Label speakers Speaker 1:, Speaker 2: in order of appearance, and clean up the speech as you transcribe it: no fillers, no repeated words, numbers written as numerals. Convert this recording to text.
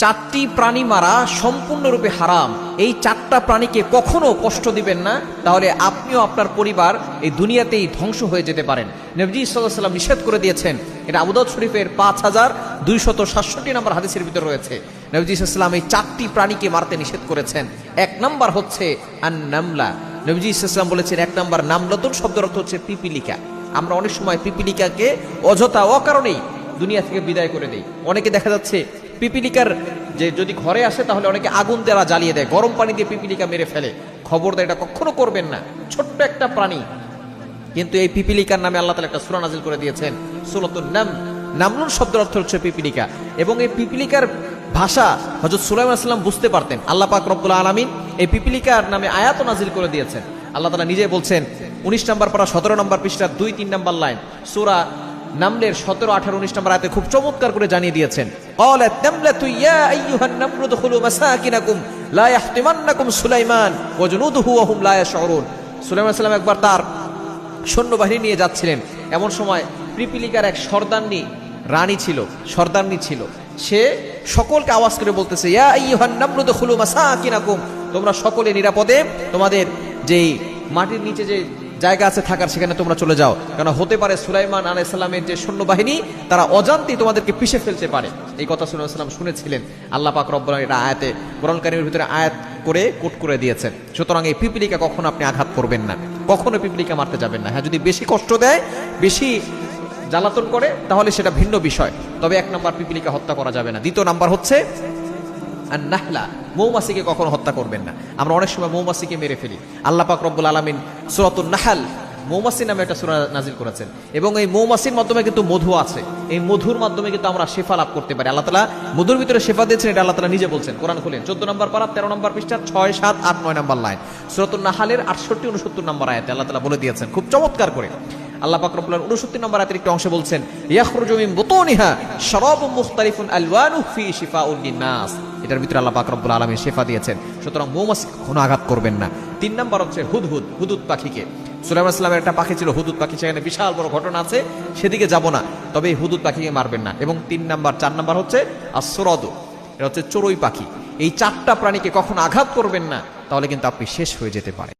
Speaker 1: চারটি প্রাণী মারা সম্পূর্ণরূপে হারাম। এই চারটা প্রাণীকে কখনো কষ্ট দিবেন না, তাহলে আপনিও আপনার পরিবার এই দুনিয়াতেই ধ্বংস হয়ে যেতে পারেন। নবীজি সাল্লাল্লাহু আলাইহি ওয়াসাল্লাম নিষেধ করে দিয়েছেন। এটা আবু দাউদ শরীফের 5267 নম্বর হাদিসের ভিতরে রয়েছে। নবীজি সাল্লাল্লাহু আলাইহি ওয়াসাল্লাম এই চারটি প্রাণীকে মারতে নিষেধ করেছেন। এক নাম্বার হচ্ছে আন-নামলা। নবীজি সাল্লাল্লাহু আলাইহি ওয়াসাল্লাম বলেছেন, এক নাম্বার নামলাতুন শব্দের অর্থ হচ্ছে পিপিলিকা। আমরা অনেক সময় পিপিলিকাকে অযথা অকারণেই দুনিয়া থেকে বিদায় করে দেই। অনেকে দেখা যাচ্ছে পিপিলিকার যে যদি ঘরে আসে তাহলে অনেকে আগুন দ্বারা জ্বালিয়ে দেয়, গরম পানি দিয়ে পিপিলিকা মেরে ফেলে। খবরদার, এটা কখনো করবেন না। ছোট্ট একটা প্রাণী, কিন্তু এই পিপিলিকার নামে আল্লাহ তাআলা একটা সূরা নাজিল করে দিয়েছেন, সূরাতুন নামল। নামলুন শব্দের অর্থ হচ্ছে পিপিলিকা। এবং এই পিপিলিকার ভাষা হযরত সুলাইমান আলাইহিস সালাম বুঝতে পারতেন। আল্লাহ পাক রব্বুল আলামিন এই পিপিলিকার নামে আয়াত নাজিল করে দিয়েছেন। আল্লাহ তাআলা নিজে বলছেন 19 নম্বর পারা 17 নম্বর পৃষ্ঠা 2-3 নম্বর লাইন সূরা নামলের 17, 18, 19 নম্বর আয়াতে খুব চমৎকার করে জানিয়ে দিয়েছেন। ক্বালাত নামলাতু ইয়া আইয়ুহান নামলু দুখুলু মাসাকিনাকুম লা ইয়াহতিমান্নাকুম সুলাইমান ওয়া জুনুদুহু ওয়া হুম লা ইয়াশউরুন। সুলাইমান আলাইহিস সালাম একবার তার সৈন্যবাহিনী নিয়ে যাচ্ছিলেন। এমন সময় পিপিলিকার এক রানী ছিল। সে সকলকে আওয়াজ করে বলতেছে, ইয়া আইয়ুহান নামলু দুখুলু মাসাকিনাকুম, তোমরা সকলে নিরাপদে তোমাদের যেই মাটির নিচে যে জায়গা আছে থাকার, সেখানে তোমরা চলে যাও। কারণ হতে পারে সুলাইমান আলাইহিস সালামের যে সৈন্যবাহিনী তারা অজান্তেই তোমাদেরকে পিষে ফেলতে পারে। এই কথা সুলাইমান আলাইহিস সালাম শুনেছিলেন। আল্লাহ পাক রব্বুল আলামিন এটা আয়াতে কোরআন কারীমের ভিতরে আয়াত করে কোট করে দিয়েছেন। সুতরাং এই পিপিলিকা কখনো আপনি আঘাত করবেন না, কখনো পিপিলিকা মারতে যাবেন না। হ্যাঁ, যদি বেশি কষ্ট দেয়, বেশি জ্বালাতন করে, তাহলে সেটা ভিন্ন বিষয়। তবে এক নাম্বার, পিপিলিকা হত্যা করা যাবে না। দ্বিতীয় নাম্বার হচ্ছে আন-নাহলা, মৌমাছিকে কখনো হত্যা করবেন না। আমরা অনেক সময় মৌমাছিকে মেরে ফেলি। আল্লাহ পাক রব্বুল আলামিন সূরাতুন নাহল, মৌমাছি নামে একটা সূরা নাজিল করেছেন। এবং এই মৌমাছির মাধ্যমে কিন্তু মধু আছে। এই মধুর মাধ্যমে কিন্তু আমরা শিফা লাভ করতে পারি। আল্লাহ তাআলা মধুর ভিতরে শিফা দিয়েছেন, এটা আল্লাহ তাআলা নিজে বলছেন। কোরআন খুলেন 14 নম্বর পারা 13 নম্বর পৃষ্ঠা 6, 7, 8, 9 নম্বর লাইন সূরাতুন নাহলের 68, 69 নম্বর আয়াতে আল্লাহ তাআলা বলে দিয়েছেন খুব চমৎকার করে। আল্লাহ পাক রব্বুল আলামিন 69 নম্বর আয়াতের একটা অংশে বলছেন, ইয়াখরুজু মিন বুতুনিহা শারাবুন মুখতালিফুন আলওয়ানুহু ফি শিফাউল লিন-নাস। এটার ভিতরে আল্লাহ পাক রব্বুল আলামিন শিফা দিয়েছেন। সুতরাং মৌমাছি কখনো আঘাত করবেন না। 3 নম্বর হচ্ছে হুদহুদ পাখিকে। সুলাইমান আলাইহিস সালামের একটা পাখি ছিল হুদহুদ পাখি, সেখানে বিশাল বড় ঘটনা আছে, সেদিকে যাব না। তবে এই হুদহুদ পাখিকে মারবেন না। এবং 4 নম্বর হচ্ছে আসরাদু, এটা হচ্ছে চড়ুই পাখি। এই 4টা প্রাণীকে কখনো আঘাত করবেন না, তাহলে কিন্তু আপনি শেষ হয়ে যেতে পারেন।